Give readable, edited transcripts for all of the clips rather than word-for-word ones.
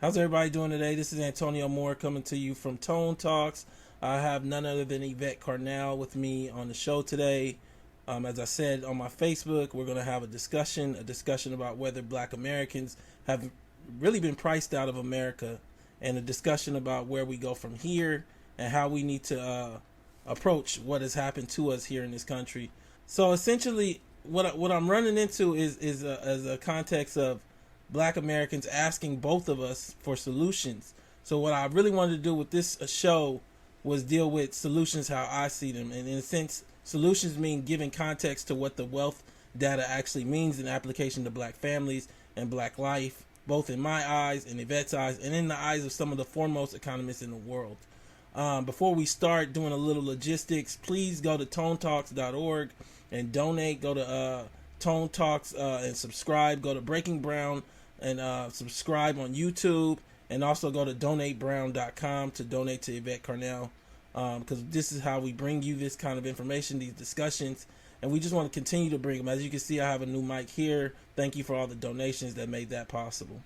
How's everybody doing today? This is Antonio Moore coming to you from Tone Talks. I have none other than Yvette Carnell with me on the show today. As I said on my Facebook, we're going to have a discussion about whether Black Americans have really been priced out of America, and a discussion about where we go from here and how we need to approach what has happened to us here in this country. So essentially, what I'm running into is a context of Black Americans asking both of us for solutions. So what I really wanted to do with this show was deal with solutions how I see them. And in a sense, solutions mean giving context to what the wealth data actually means in application to Black families and Black life, both in my eyes, in Yvette's eyes, and in the eyes of some of the foremost economists in the world. Before we start doing a little logistics, please go to tonetalks.org and donate. Go to Tone Talks and subscribe. Go to Breaking Brown and subscribe on YouTube, and also go to donatebrown.com to donate to Yvette Carnell, because this is how we bring you this kind of information, these discussions, and we just want to continue to bring them. As you can see, I have a new mic here. Thank you for all the donations that made that possible.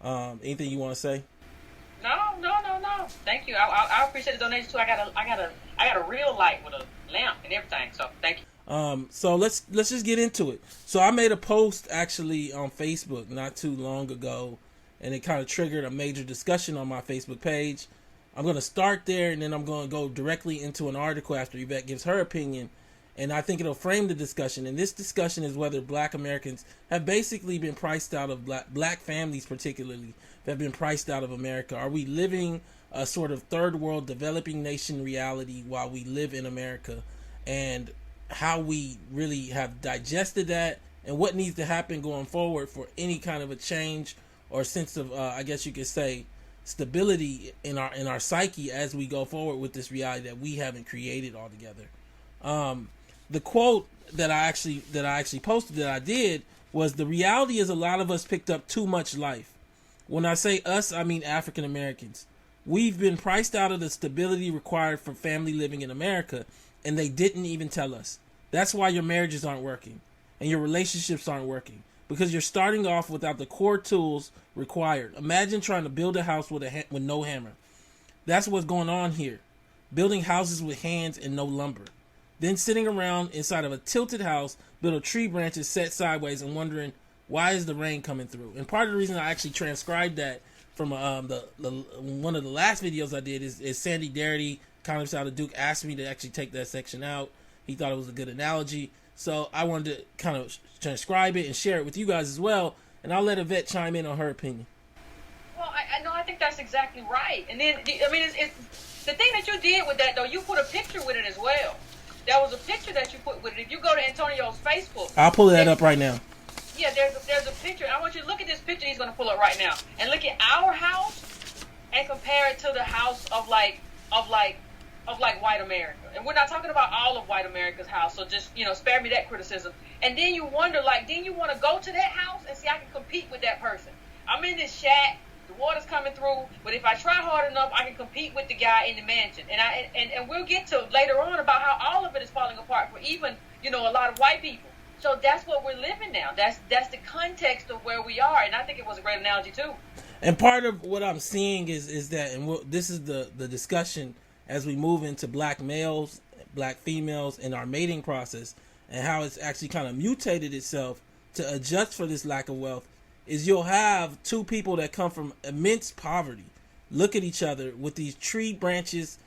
Anything you want to say? No. Thank you. I appreciate the donation too. I got a real light with a lamp and everything. So thank you. So let's just get into it. So I made a post actually on Facebook not too long ago, and it kind of triggered a major discussion on my Facebook page. I'm going to start there, and then I'm going to go directly into an article after Yvette gives her opinion, and I think it'll frame the discussion. And this discussion is whether Black Americans have basically been priced out of Black families, particularly, that have been priced out of America. Are we living a sort of third world developing nation reality while we live in America? And how we really have digested that, and what needs to happen going forward for any kind of a change or sense of, I guess you could say, stability in our psyche as we go forward with this reality that we haven't created altogether. The quote that I actually posted that I did was, the reality is a lot of us picked up too much life. When I say us, I mean African Americans. We've been priced out of the stability required for family living in America, and they didn't even tell us. That's why your marriages aren't working and your relationships aren't working, because you're starting off without the core tools required. Imagine trying to build a house with no hammer. That's what's going on here. Building houses with hands and no lumber. Then sitting around inside of a tilted house, build of tree branches set sideways and wondering, why is the rain coming through? And part of the reason I actually transcribed that from the one of the last videos I did is Sandy Darity, economist out of Duke, asked me to actually take that section out. He thought it was a good analogy. So I wanted to kind of transcribe it and share it with you guys as well. And I'll let Yvette chime in on her opinion. Well, I think that's exactly right. And then, I mean, it's the thing that you did with that, though, you put a picture with it as well. There was a picture that you put with it. If you go to Antonio's Facebook. I'll pull that up right now. Yeah, there's a picture. I want you to look at this picture he's going to pull up right now. And look at our house and compare it to the house of white America. And we're not talking about all of white America's house, so just, spare me that criticism. And then you wonder, then you want to go to that house and see I can compete with that person. I'm in this shack, the water's coming through, but if I try hard enough, I can compete with the guy in the mansion. And we'll get to later on about how all of it is falling apart for even, a lot of white people. So that's what we're living now. That's the context of where we are, and I think it was a great analogy too. And part of what I'm seeing is that, and this is the discussion as we move into Black males, Black females, and our mating process, and how it's actually kind of mutated itself to adjust for this lack of wealth, is you'll have two people that come from immense poverty look at each other with these tree branches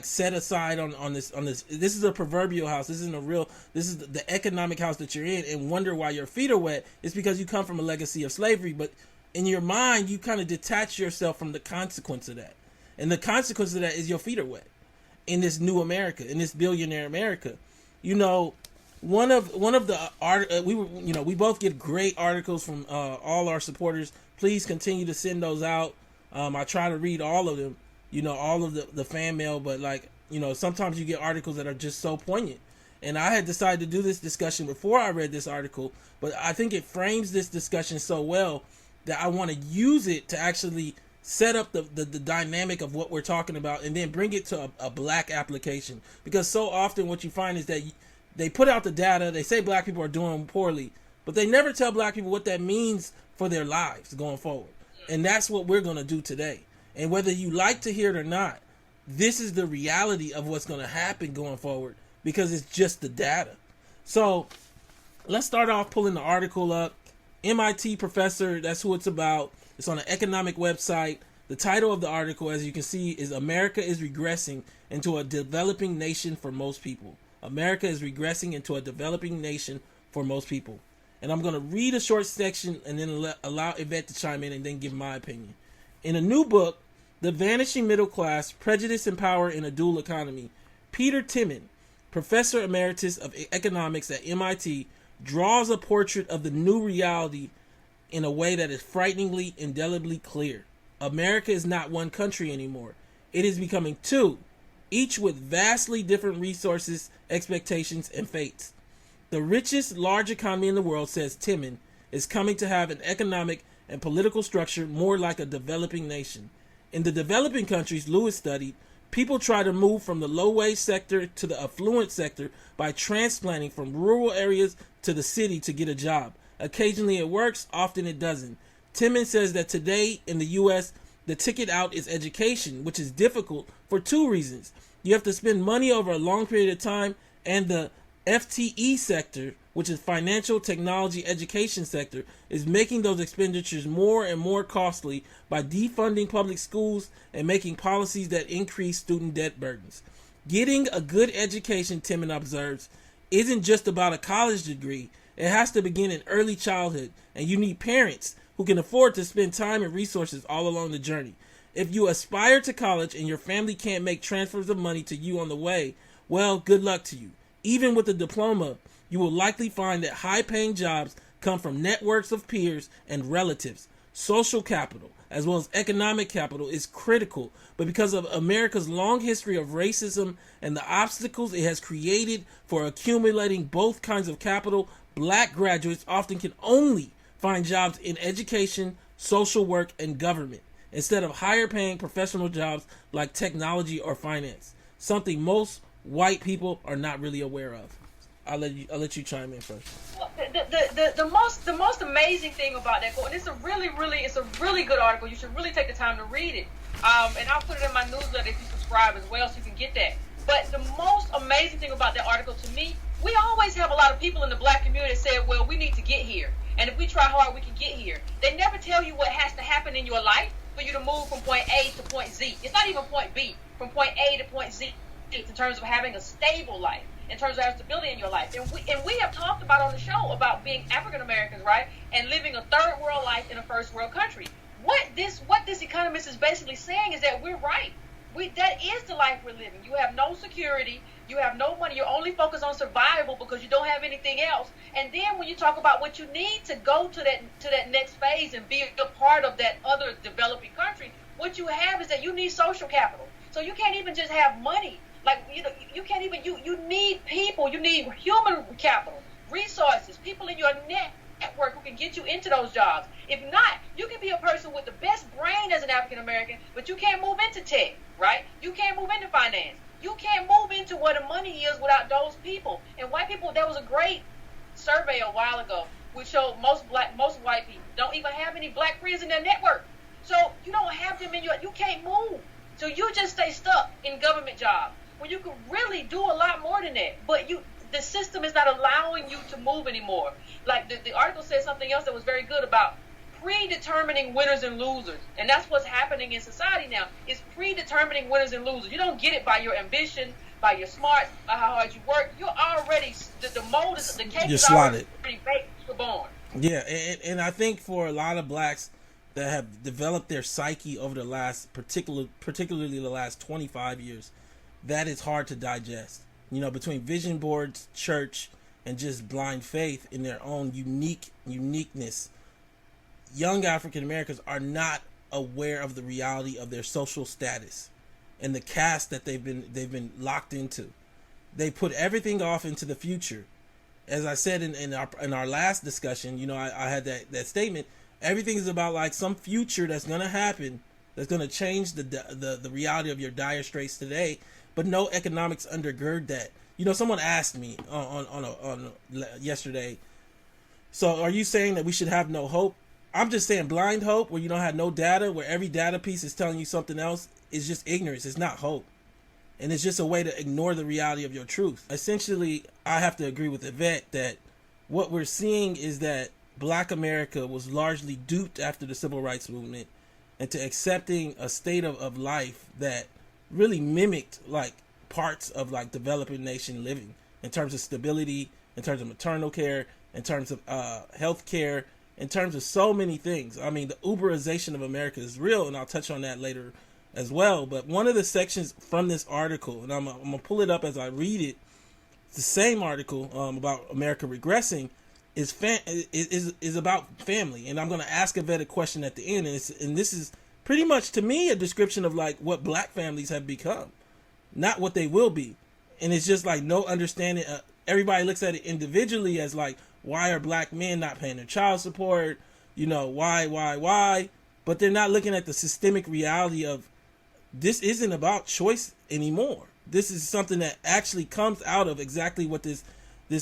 set aside on this. This is a proverbial house. This is the economic house that you're in, and wonder why your feet are wet. It's because you come from a legacy of slavery, but in your mind you kind of detach yourself from the consequence of that. And the consequence of that is your feet are wet in this new America, in this billionaire America. One of the we both get great articles from all our supporters. Please continue to send those out. I try to read all of them, all of the fan mail, but sometimes you get articles that are just so poignant. And I had decided to do this discussion before I read this article, but I think it frames this discussion so well that I want to use it to actually set up the dynamic of what we're talking about, and then bring it to a Black application. Because so often what you find is that they put out the data, they say Black people are doing poorly, but they never tell Black people what that means for their lives going forward. And that's what we're going to do today. And whether you like to hear it or not, this is the reality of what's going to happen going forward, because it's just the data. So let's start off pulling the article up. MIT professor, that's who it's about. It's on an economic website. The title of the article, as you can see, is America is Regressing into a Developing Nation for Most People. America is regressing into a developing nation for most people. And I'm going to read a short section and then allow Yvette to chime in and then give my opinion. In a new book, The Vanishing Middle Class, Prejudice and Power in a Dual Economy, Peter Temin, Professor Emeritus of Economics at MIT, draws a portrait of the new reality in a way that is frighteningly, indelibly clear. America is not one country anymore. It is becoming two, each with vastly different resources, expectations, and fates. The richest large economy in the world, says Temin, is coming to have an economic and political structure more like a developing nation. In the developing countries Lewis studied, people try to move from the low-wage sector to the affluent sector by transplanting from rural areas to the city to get a job. Occasionally it works, often it doesn't. Temin says that today in the U.S., the ticket out is education, which is difficult for two reasons. You have to spend money over a long period of time, and the FTE sector, which is financial technology education sector, is making those expenditures more and more costly by defunding public schools and making policies that increase student debt burdens. Getting a good education, Temin observes, isn't just about a college degree. It has to begin in early childhood, and you need parents who can afford to spend time and resources all along the journey. If you aspire to college and your family can't make transfers of money to you on the way, well, good luck to you. Even with a diploma, you will likely find that high-paying jobs come from networks of peers and relatives. Social capital, as well as economic capital, is critical, but because of America's long history of racism and the obstacles it has created for accumulating both kinds of capital, black graduates often can only find jobs in education, social work, and government, instead of higher-paying professional jobs like technology or finance, something most white people are not really aware of. I'll let you chime in first. Well, the most amazing thing about that quote, and it's a really good article. You should really take the time to read it. And I'll put it in my newsletter if you subscribe as well, so you can get that. But the most amazing thing about that article to me, we always have a lot of people in the black community that say, well, we need to get here. And if we try hard, we can get here. They never tell you what has to happen in your life for you to move from point A to point Z. It's not even point B, from point A to point Z, in terms of having a stable life, in terms of having stability in your life. And we have talked about on the show about being African Americans, right, and living a third world life in a first world country. What this economist is basically saying is that we're right. That is the life we're living. You have no security, you have no money, you're only focused on survival because you don't have anything else. And then when you talk about what you need to go to that next phase and be a part of that other developing country, what you have is that you need social capital. So you can't even just have money. Like, you can't even, you need people, you need human capital, resources, people in your network who can get you into those jobs. If not, you can be a person with the best brain as an African American, but you can't move into tech, right? You can't move into finance. You can't move into where the money is without those people. And white people, there was a great survey a while ago which showed most white people don't even have any black friends in their network. So you don't have them you can't move. So you just stay stuck in government jobs when you could really do a lot more than that. But the system is not allowing you to move anymore. Like the article said something else that was very good about predetermining winners and losers. And that's what's happening in society now. It's predetermining winners and losers. You don't get it by your ambition, by your smarts, by how hard you work. You're already, the mold is, the cake is already baked, you're born. Yeah, and I think for a lot of blacks that have developed their psyche over the last, particularly the last 25 years, that is hard to digest. You know, between vision boards, church, and just blind faith in their own uniqueness, young African Americans are not aware of the reality of their social status and the caste that they've been locked into. They put everything off into the future. As I said in our last discussion, you know, I had that statement. Everything is about like some future that's going to happen, that's going to change the reality of your dire straits today. But no economics undergird that. You know, someone asked me on yesterday, so are you saying that we should have no hope? I'm just saying blind hope where you don't have no data, where every data piece is telling you something else, is just ignorance. It's not hope. And it's just a way to ignore the reality of your truth. Essentially, I have to agree with Yvette that what we're seeing is that Black America was largely duped after the Civil Rights Movement into accepting a state of life that really mimicked like parts of like developing nation living in terms of stability, in terms of maternal care, in terms of health care, in terms of so many things. I mean, the Uberization of America is real, and I'll touch on that later as well. But one of the sections from this article, and I'm going to pull it up as I read it, it's the same article about America regressing, is about family. And I'm going to ask Yvette a question at the end, and this is pretty much, to me, a description of like what Black families have become, not what they will be. And it's just like no understanding. Everybody looks at it individually as like, why are Black men not paying their child support? You know, why? But they're not looking at the systemic reality of this isn't about choice anymore. This is something that actually comes out of exactly what this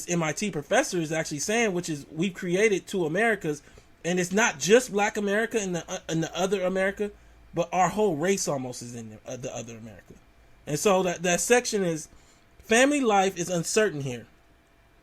MIT professor is actually saying, which is we've created two Americas, and it's not just Black America and the other America, but our whole race almost is in the other America. And so that section is family life is uncertain here.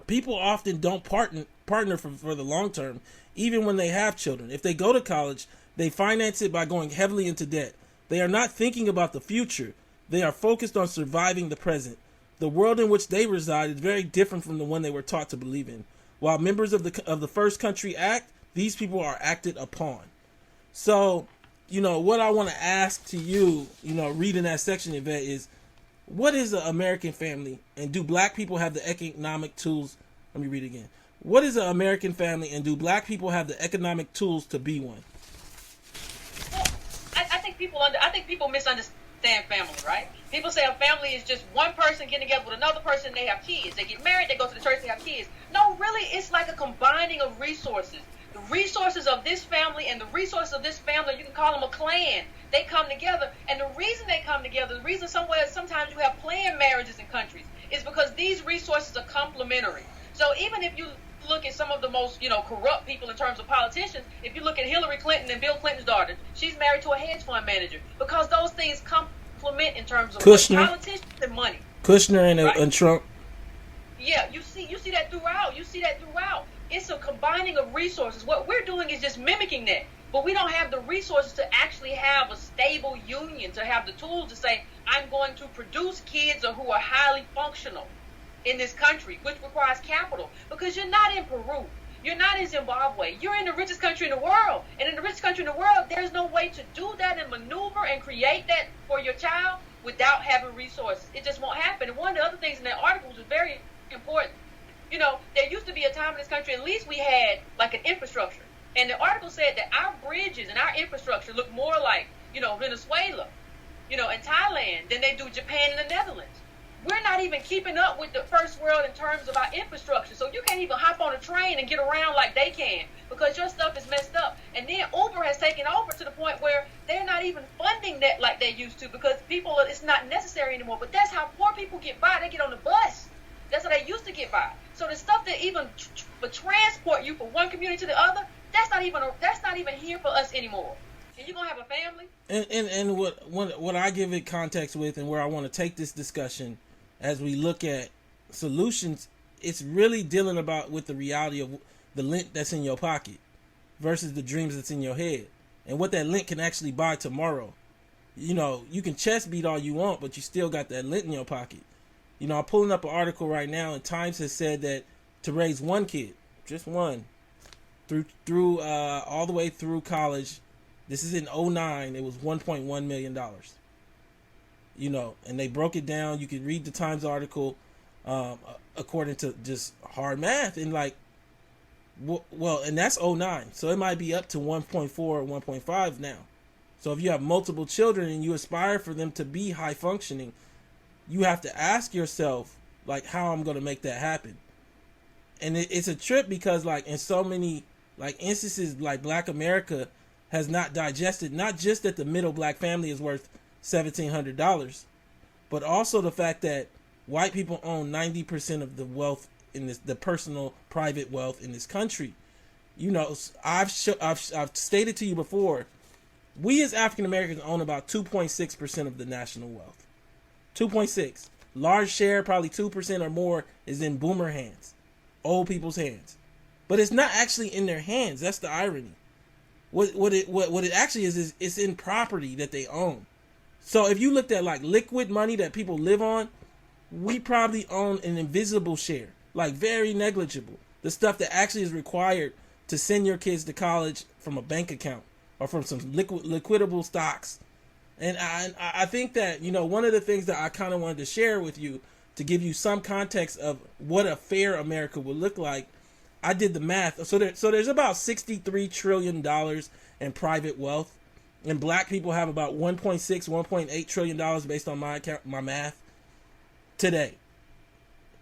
People often don't partner for the long term, even when they have children. If they go to college, they finance it by going heavily into debt. They are not thinking about the future. They are focused on surviving the present. The world in which they reside is very different from the one they were taught to believe in. While members of the First Country act, these people are acted upon. So, you know, what I want to ask to you, you know, reading that section, Yvette, is what is an American family, and do Black people have the economic tools? Let me read it again. What is an American family, and do Black people have the economic tools to be one? Well, I think people misunderstand family, right? People say a family is just one person getting together with another person, and they have kids. They get married, they go to the church, they have kids. No, really, it's like a combining of resources. The resources of this family and the resources of this family, you can call them a clan. They come together, and the reason they come together, the reason sometimes you have planned marriages in countries, is because these resources are complementary. So even if you look at some of the most, corrupt people in terms of politicians, if you look at Hillary Clinton and Bill Clinton's daughter, she's married to a hedge fund manager, because those things complement in terms of politicians and money. Kushner and Trump. Yeah, you see that throughout. It's a combining of resources. What we're doing is just mimicking that. But we don't have the resources to actually have a stable union, to have the tools to say, I'm going to produce kids who are highly functional in this country, which requires capital. Because you're not in Peru. You're not in Zimbabwe. You're in the richest country in the world. And in the richest country in the world, there's no way to do that and maneuver and create that for your child without having resources. It just won't happen. And one of the other things in that article was very important. There used to be a time in this country, at least we had like an infrastructure. And the article said that our bridges and our infrastructure look more like, Venezuela, and Thailand than they do Japan and the Netherlands. We're not even keeping up with the first world in terms of our infrastructure. So you can't even hop on a train and get around like they can because your stuff is messed up. And then Uber has taken over to the point where they're not even funding that like they used to because it's not necessary anymore. But that's how poor people get by. They get on the bus. That's how they used to get by. So the stuff that even transport you from one community to the other, that's not even here for us anymore. And you're gonna have a family. And what I give it context with, and where I want to take this discussion as we look at solutions, it's really dealing with the reality of the lint that's in your pocket versus the dreams that's in your head, and what that lint can actually buy tomorrow. You can chest beat all you want, but you still got that lint in your pocket. I'm pulling up an article right now, and Times has said that to raise one kid, just one, through all the way through college, this is in 2009, it was $1.1 million. And they broke it down. You can read the Times article according to just hard math, and and that's 2009, so it might be up to 1.4 or 1.5 now. So if you have multiple children and you aspire for them to be high functioning, you have to ask yourself, how I'm going to make that happen. And it's a trip because, in so many, instances, Black America has not digested, not just that the middle Black family is worth $1,700, but also the fact that white people own 90% of the wealth in the personal, private wealth in this country. you know, I've stated to you before, we as African Americans own about 2.6% of the national wealth. 2.6. Large share, probably 2% or more, is in boomer hands, old people's hands. But it's not actually in their hands. That's the irony. What it actually is it's in property that they own. So if you looked at like liquid money that people live on, we probably own an invisible share, like very negligible. The stuff that actually is required to send your kids to college from a bank account or from some liquidable stocks. And I think that, you know, one of the things that I kind of wanted to share with you to give you some context of what a fair America would look like, I did the math. So there's about $63 trillion in private wealth, and black people have about $1.8 trillion based on my math today.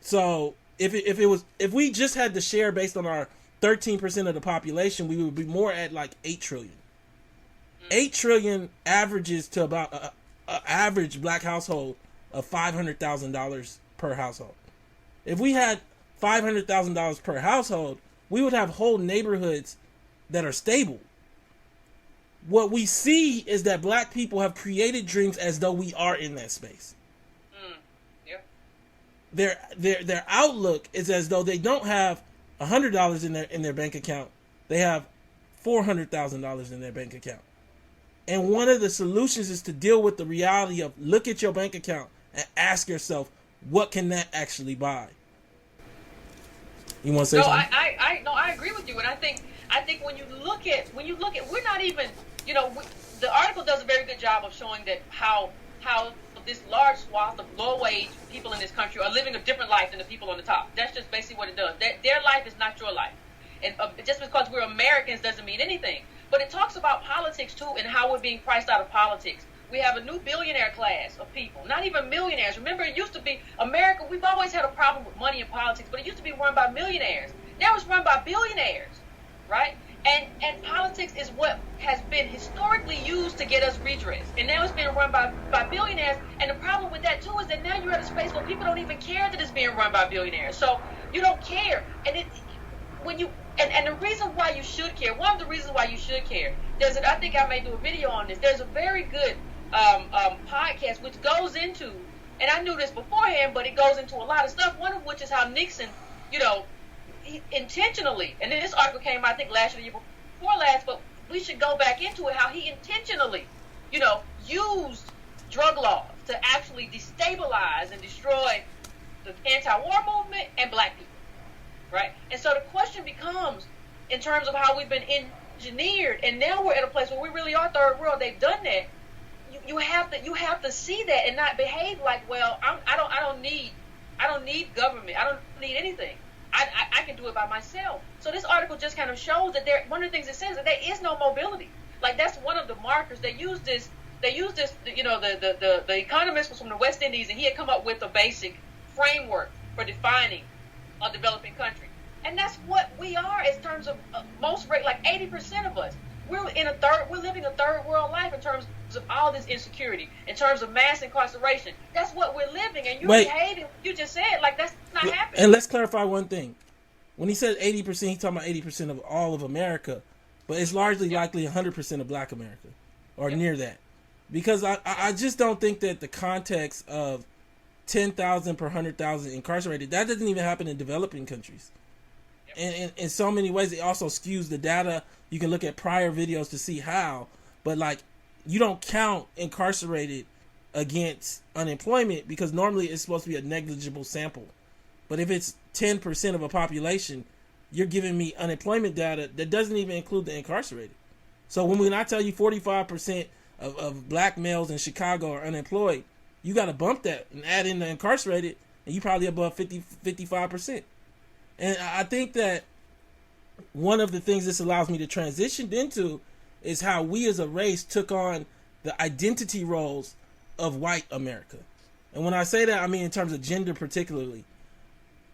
So if we just had the share based on our 13% of the population, we would be more at like 8 trillion. 8 trillion averages to about an average black household of $500,000 per household. If we had $500,000 per household, we would have whole neighborhoods that are stable. What we see is that black people have created dreams as though we are in that space. Yeah. Their outlook is as though they don't have $100 in their bank account. They have $400,000 in their bank account. And one of the solutions is to deal with the reality of look at your bank account and ask yourself, what can that actually buy? You want to say something? I agree with you, and I think when you look at we're not even, you know, the article does a very good job of showing that how this large swath of low wage people in this country are living a different life than the people on the top. That's just basically what it does. Their life is not your life, and just because we're Americans doesn't mean anything. But it talks about politics too, and how we're being priced out of politics. We have a new billionaire class of people, not even millionaires. Remember, it used to be America. We've always had a problem with money in politics, but it used to be run by millionaires. Now it's run by billionaires, right? And politics is what has been historically used to get us redress. And now it's being run by billionaires. And the problem with that too is that now you're at a space where people don't even care that it's being run by billionaires. So you don't care. And the reason why you should care, one of the reasons why you should care, I think I may do a video on this. There's a very good podcast which goes into, and I knew this beforehand, but it goes into a lot of stuff, one of which is how Nixon, you know, he intentionally, and then this article came out, I think last year, the year before last, but we should go back into it, how he intentionally, you know, used drug laws to actually destabilize and destroy the anti-war movement and black people, right? And so the question becomes, in terms of how we've been engineered, and now we're at a place where we really are third world, they've done that. You have to see that and not behave like, well, I don't need government. I don't need anything. I can do it by myself. So this article just kind of shows that one of the things it says that there is no mobility. Like that's one of the markers. They use this. You know, the economist was from the West Indies, and he had come up with a basic framework for defining a developing country. And that's what we are in terms of most rate, like 80% of us. We're living a third world life in terms of all this insecurity, in terms of mass incarceration. That's what we're living, and you're behaving. You just said like that's not happening. And let's clarify one thing: when he said 80%, he's talking about 80% of all of America, but it's largely likely 100% of Black America, or near that, because I just don't think that the context of 10,000 per 100,000 incarcerated, that doesn't even happen in developing countries. And in so many ways, it also skews the data. You can look at prior videos to see how, but like you don't count incarcerated against unemployment because normally it's supposed to be a negligible sample. But if it's 10% of a population, you're giving me unemployment data that doesn't even include the incarcerated. So when I tell you 45% of black males in Chicago are unemployed, you got to bump that and add in the incarcerated, and you probably above 55%. And I think that one of the things this allows me to transition into is how we as a race took on the identity roles of white America. And when I say that, I mean in terms of gender particularly.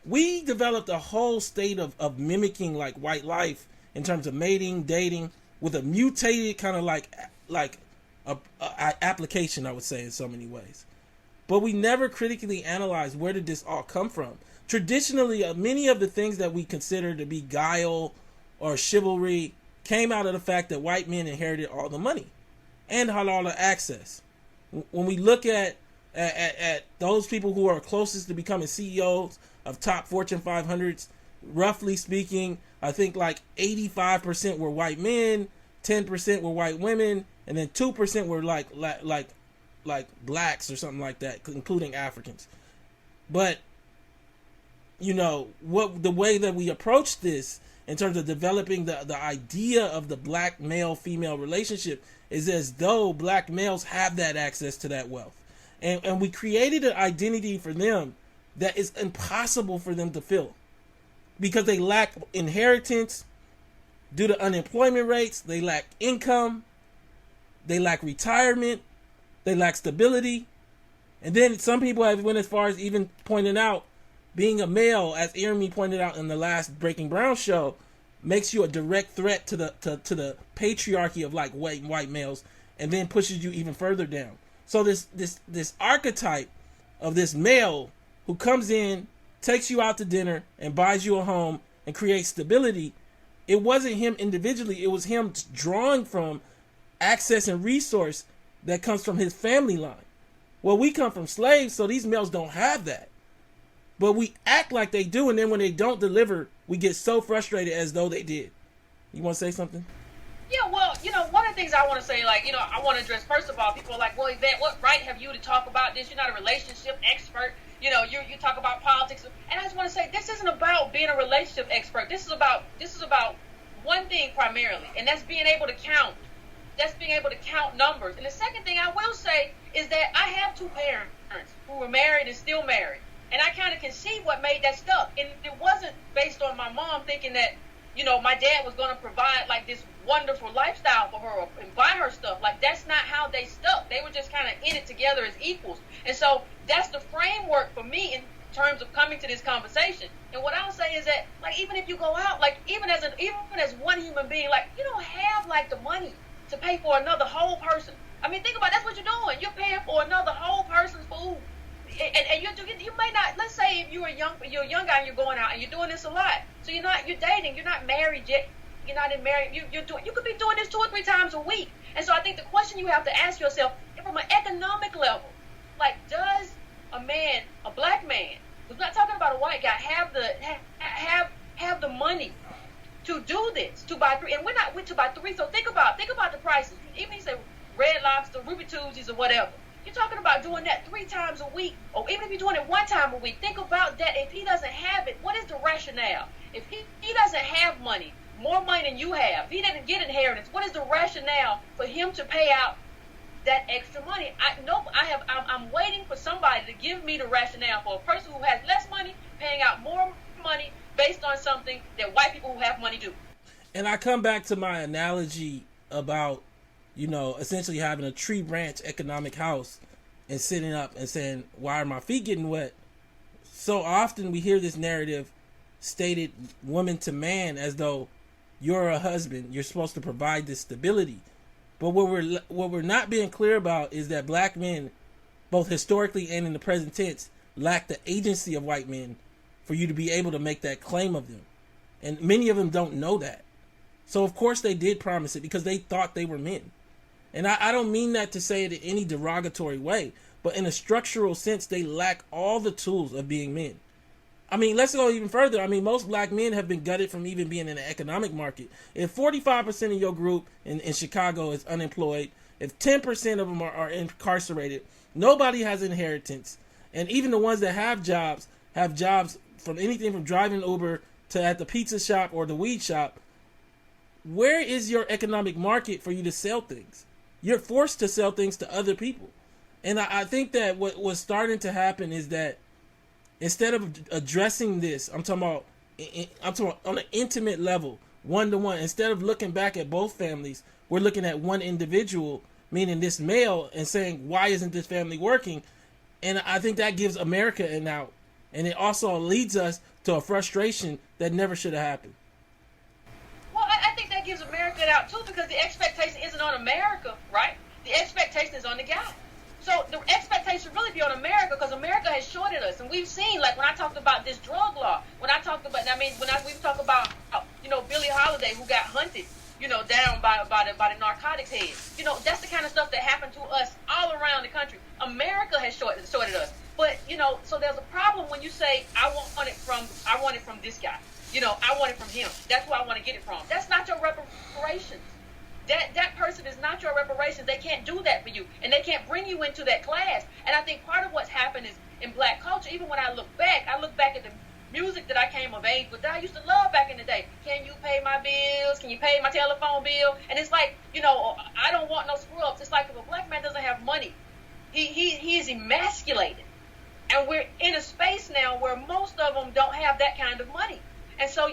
We developed a whole state of mimicking like white life in terms of mating, dating, with a mutated kind of like a application, I would say, in so many ways. But we never critically analyzed where did this all come from. Traditionally, many of the things that we consider to be guile or chivalry came out of the fact that white men inherited all the money and had all the access. When we look at those people who are closest to becoming CEOs of top Fortune 500s, roughly speaking, I think like 85% were white men, 10% were white women, and then 2% were like blacks or something like that, including Africans. But you know what, the way that we approach this in terms of developing the idea of the black male female relationship is as though black males have that access to that wealth, and we created an identity for them that is impossible for them to fill because they lack inheritance due to unemployment rates, they lack income, they lack retirement, they lack stability. And then some people have went as far as even pointing out being a male, as Jeremy pointed out in the last Breaking Brown show, makes you a direct threat to the patriarchy of like white males, and then pushes you even further down. So this archetype of this male who comes in, takes you out to dinner, and buys you a home and creates stability, it wasn't him individually, it was him drawing from access and resource that comes from his family line. Well, we come from slaves, so these males don't have that. But we act like they do, and then when they don't deliver, we get so frustrated as though they did. You want to say something? Yeah, well, one of the things I want to say, I want to address, first of all, people are like, well, Yvette, what right have you to talk about this? You're not a relationship expert. You talk about politics. And I just want to say, this isn't about being a relationship expert. This is about one thing primarily, and that's being able to count. That's being able to count numbers. And the second thing I will say is that I have two parents who were married and still married. And I kind of can see what made that stuck. And it wasn't based on my mom thinking that, my dad was going to provide like this wonderful lifestyle for her and buy her stuff. Like, that's not how they stuck. They were just kind of in it together as equals. And so that's the framework for me in terms of coming to this conversation. And what I'll say is that, like, even if you go out, like, even as one human being, like, you don't have like the money to pay for another whole person. I mean, think about it, that's what you're doing. You're paying for another whole person's food. And you may not, let's say if you're a young guy and you're going out and you're doing this a lot. So you're dating, you're not married yet, you're not in marriage, you could be doing this 2 or 3 times a week. And so I think the question you have to ask yourself, from an economic level, like, does a black man, who's not talking about a white guy, have the money to do this, to buy 3, and we're not to buy 3, so think about the prices. Even if you say Red Lobster, Ruby Tuesdays, or whatever, you're talking about doing that 3 times a week, or even if you're doing it 1 time a week, think about that. If he doesn't have it, what is the rationale? If he doesn't have money, more money than you have, if he didn't get inheritance, what is the rationale for him to pay out that extra money? I'm waiting for somebody to give me the rationale for a person who has less money paying out more money based on something that white people who have money do. And I come back to my analogy about, essentially having a tree branch economic house and sitting up and saying, why are my feet getting wet? So often we hear this narrative stated woman to man as though you're a husband, you're supposed to provide this stability. But what we're not being clear about is that black men, both historically and in the present tense, lack the agency of white men for you to be able to make that claim of them. And many of them don't know that. So of course they did promise it because they thought they were men. And I don't mean that to say it in any derogatory way, but in a structural sense, they lack all the tools of being men. I mean, let's go even further. I mean, most black men have been gutted from even being in the economic market. If 45% of your group in Chicago is unemployed, if 10% of them are incarcerated, nobody has inheritance. And even the ones that have jobs from anything from driving Uber to at the pizza shop or the weed shop. Where is your economic market for you to sell things? You're forced to sell things to other people. And I think that what was starting to happen is that instead of addressing this, I'm talking about on an intimate level, 1-to-1, instead of looking back at both families, we're looking at one individual, meaning this male, and saying, why isn't this family working? And I think that gives America an out. And it also leads us to a frustration that never should have happened. Well, I think that gives America an out too, because the expectation isn't on America, right? The expectation is on the guy. So the expectation should really be on America, because America has shorted us. And we've seen, like when I talked about this drug law, when we talk about Billie Holiday, who got hunted, down by the narcotics head. That's the kind of stuff that happened to us all around the country. America has shorted us. But, so there's a problem when you say, I want it from this guy. I want it from him. That's who I want to get it from. That's not your reparations. That person is not your reparations. They can't do that for you. And they can't bring you into that class. And I think part of what's happened is in black culture, even when I look back at the music that I came of age with, that I used to love back in the day. Can you pay my bills? Can you pay my telephone bill? And it's like, I don't want no scrubs. It's like if a black man doesn't have money, he is emasculated. And we're in a space now where most of them don't have that kind of money. And so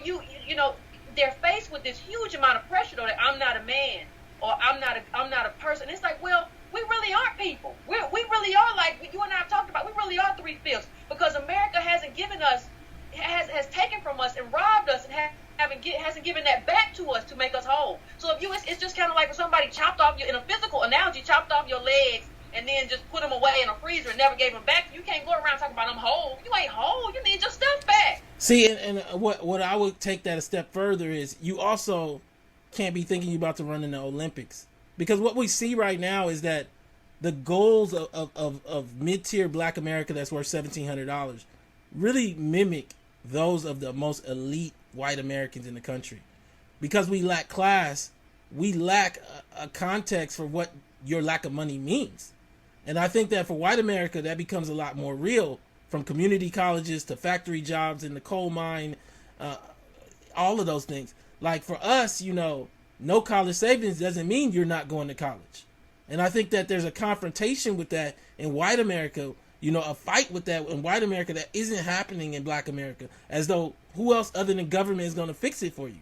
they're faced with this huge amount of pressure, though, that I'm not a man or I'm not a person. It's like, well, we really aren't people. We really are, like you and I have talked about. We really are 3/5, because America hasn't given us, has taken from us and robbed us, and hasn't given that back to us to make us whole. So it's just kind of like if somebody chopped off in a physical analogy, chopped off your legs and then just put them away in a freezer and never gave them back. You can't go around talking about I'm whole. You ain't whole. You need your stuff back. See, and what I would take that a step further is you also can't be thinking you're about to run in the Olympics, because what we see right now is that the goals of mid-tier black America that's worth $1,700 really mimic those of the most elite white Americans in the country. Because we lack class, we lack a context for what your lack of money means. And I think that for white America, that becomes a lot more real, from community colleges to factory jobs in the coal mine, all of those things. Like for us, no college savings doesn't mean you're not going to college. And I think that there's a confrontation with that in white America, a fight with that in white America that isn't happening in black America, as though who else other than government is going to fix it for you.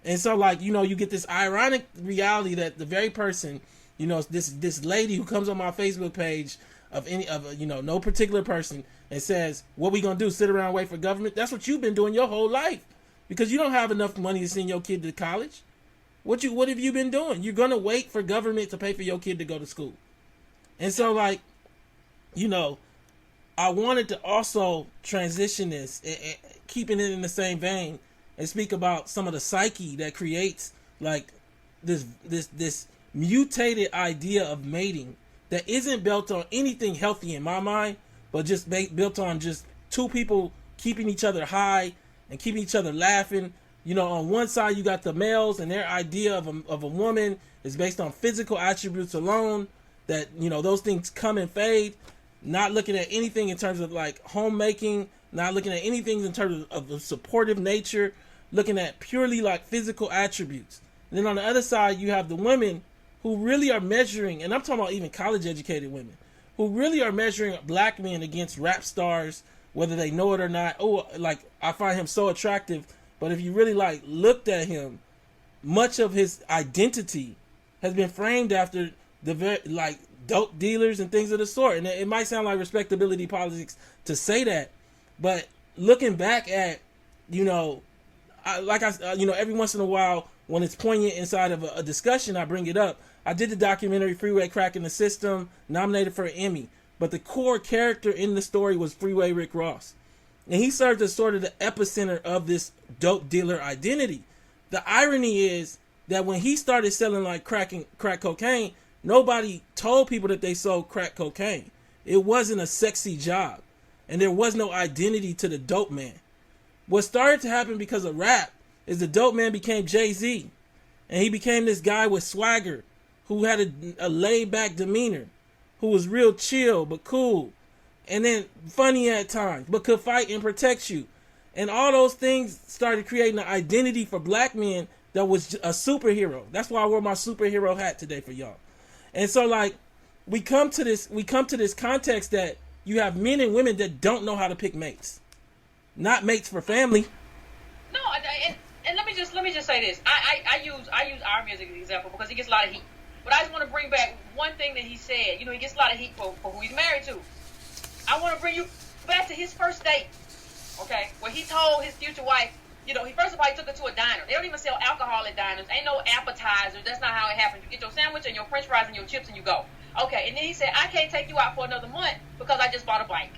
And so, like, you get this ironic reality that the very person, this lady who comes on my Facebook page no particular person and says, what we going to do, sit around and wait for government? That's what you've been doing your whole life, because you don't have enough money to send your kid to college. What have you been doing? You're going to wait for government to pay for your kid to go to school. And so, like, I wanted to also transition this, keeping it in the same vein, and speak about some of the psyche that creates like this mutated idea of mating that isn't built on anything healthy in my mind, but just built on just two people keeping each other high and keeping each other laughing. On one side you got the males, and their idea of a woman is based on physical attributes alone, that those things come and fade, not looking at anything in terms of like homemaking, not looking at anything in terms of a supportive nature, looking at purely like physical attributes. And then on the other side you have the women who really are measuring, and I'm talking about even college educated women, who really are measuring black men against rap stars, whether they know it or not. Oh, like, I find him so attractive, but if you really like looked at him, much of his identity has been framed after the very like dope dealers and things of the sort. And it might sound like respectability politics to say that, but looking back at, every once in a while when it's poignant inside of a discussion, I bring it up. I did the documentary Freeway Cracking the System, nominated for an Emmy, but the core character in the story was Freeway Rick Ross. And he served as sort of the epicenter of this dope dealer identity. The irony is that when he started selling like crack cocaine, nobody told people that they sold crack cocaine. It wasn't a sexy job, and there was no identity to the dope man. What started to happen because of rap is the dope man became Jay-Z, and he became this guy with swagger, who had a laid-back demeanor, who was real chill but cool, and then funny at times, but could fight and protect you. And all those things started creating an identity for black men that was a superhero. That's why I wore my superhero hat today for y'all. And so, like, we come to this context that you have men and women that don't know how to pick mates, not mates for family. No, and let me just say this. I use Army as an example because he gets a lot of heat. But I just want to bring back one thing that he said. He gets a lot of heat for who he's married to. I want to bring you back to his first date, okay, where he told his future wife, he first of all, he took her to a diner. They don't even sell alcohol at diners. Ain't no appetizers. That's not how it happens. You get your sandwich and your french fries and your chips and you go. Okay, and then he said, I can't take you out for another month because I just bought a bike.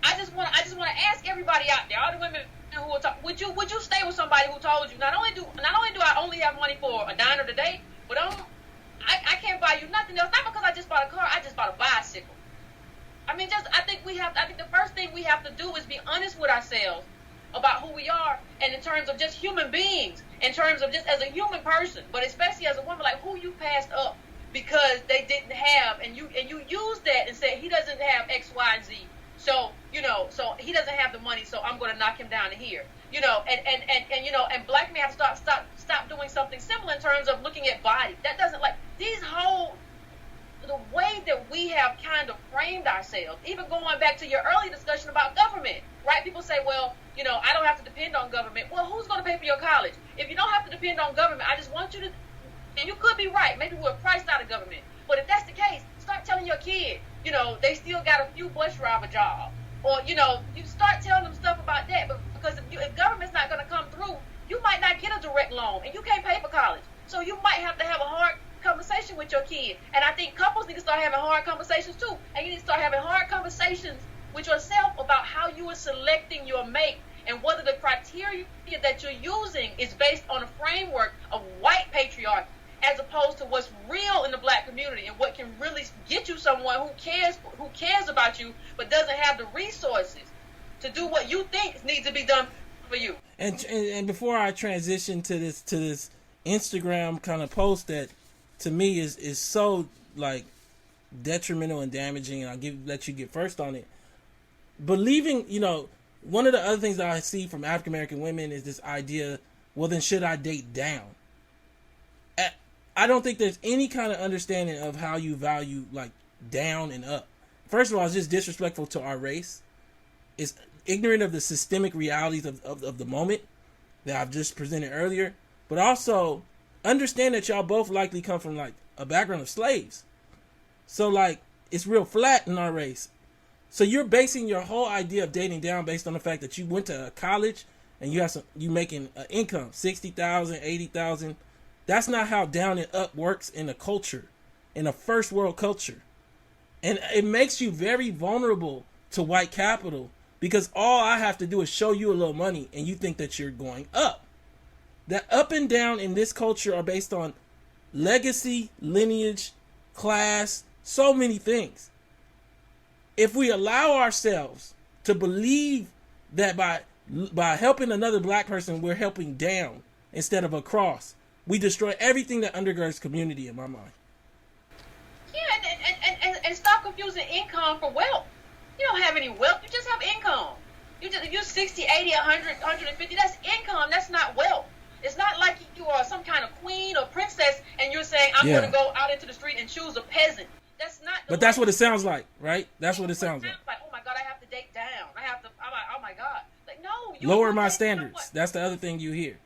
I just want to ask everybody out there, all the women who are talking, would you stay with somebody who told you not only do I only have money for a diner today, but I can't buy you nothing else, not because I just bought a car, I just bought a bicycle. I mean, I think the first thing we have to do is be honest with ourselves about who we are, and in terms of just human beings, in terms of just as a human person, but especially as a woman, like who you passed up because they didn't have, and you use that and say he doesn't have X, Y, and Z. So, so he doesn't have the money, so I'm going to knock him down to here. And black men have to stop doing something similar in terms of looking at body. That doesn't, like, the way that we have kind of framed ourselves, even going back to your early discussion about government, right? People say, well, I don't have to depend on government. Well, who's going to pay for your college? If you don't have to depend on government, I just want you to, and you could be right, maybe we're priced out of government. But if that's the case, start telling your kid, they still got a few bus driver jobs. Or, you start telling them stuff about that. But because if government's not going to come through, you might not get a direct loan, and you can't pay for college. So you might have to have a hard conversation with your kid. And I think couples need to start having hard conversations too. And you need to start having hard conversations with yourself about how you are selecting your mate, and whether the criteria that you're using is based on a framework of white patriarchy, as opposed to what's real in the black community and what can really get you someone who cares about you, but doesn't have the resources to do what you think needs to be done for you. And before I transition to this Instagram kind of post that to me is so like detrimental and damaging, and I'll let you get first on it. Believing, one of the other things that I see from African American women is this idea, well, then should I date down? I don't think there's any kind of understanding of how you value like down and up. First of all, it's just disrespectful to our race. It's ignorant of the systemic realities of the moment that I've just presented earlier. But also understand that y'all both likely come from like a background of slaves. So like it's real flat in our race. So you're basing your whole idea of dating down based on the fact that you went to college and you making an income, $60,000, $80,000. That's not how down and up works in a culture, in a first world culture. And it makes you very vulnerable to white capital, because all I have to do is show you a little money and you think that you're going up. That up and down in this culture are based on legacy, lineage, class, so many things. If we allow ourselves to believe that by helping another black person, we're helping down instead of across, we destroy everything that undergirds community in my mind. Yeah, and stop confusing income for wealth. You don't have any wealth, you just have income. If you're 60, 80, 100, 150, that's income, that's not wealth. It's not like you are some kind of queen or princess and you're saying, I'm going to go out into the street and choose a peasant. That's not. But that's what it sounds like, right? That's what it sounds like. Oh my God, I have to date down. I'm like, oh my God. Like, no. Lower my standards. That's the other thing you hear.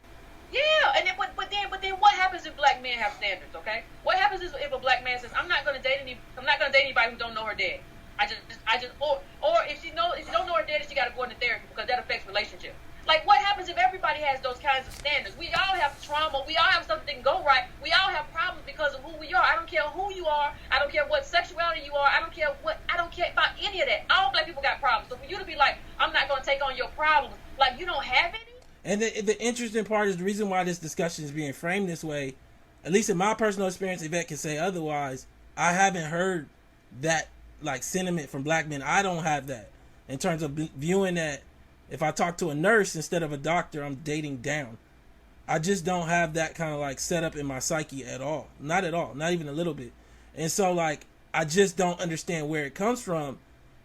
Yeah, and then, but then what happens if black men have standards? Okay, what happens is if a black man says, I'm not going to date anybody who don't know her dad. Or if you don't know her daddy, she got to go into therapy because that affects relationships. Like, what happens if everybody has those kinds of standards? We all have trauma. We all have something that can go right. We all have problems because of who we are. I don't care who you are. I don't care what sexuality you are. I don't care about any of that. All black people got problems. So for you to be like, I'm not going to take on your problems, like you don't have any. And the interesting part is the reason why this discussion is being framed this way, at least in my personal experience, Yvette can say otherwise, I haven't heard that like sentiment from black men. I don't have that in terms of viewing that if I talk to a nurse instead of a doctor, I'm dating down. I just don't have that kind of like setup in my psyche at all. Not at all. Not even a little bit. And so like, I just don't understand where it comes from.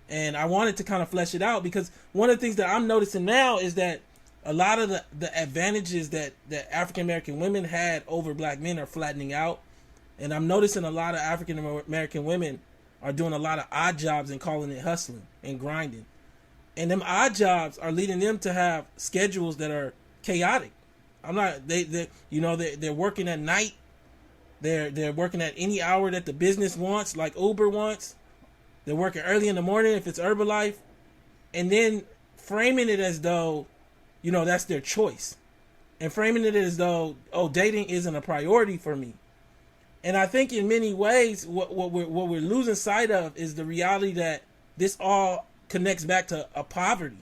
And I wanted to kind of flesh it out because one of the things that I'm noticing now is that a lot of the advantages that African-American women had over black men are flattening out. And I'm noticing a lot of African-American women are doing a lot of odd jobs and calling it hustling and grinding. And them odd jobs are leading them to have schedules that are chaotic. They're working at night. They're working at any hour that the business wants, like Uber wants. They're working early in the morning if it's Herbalife. And then framing it as though, that's their choice. And framing it as though, dating isn't a priority for me. And I think in many ways, what we're losing sight of is the reality that this all connects back to a poverty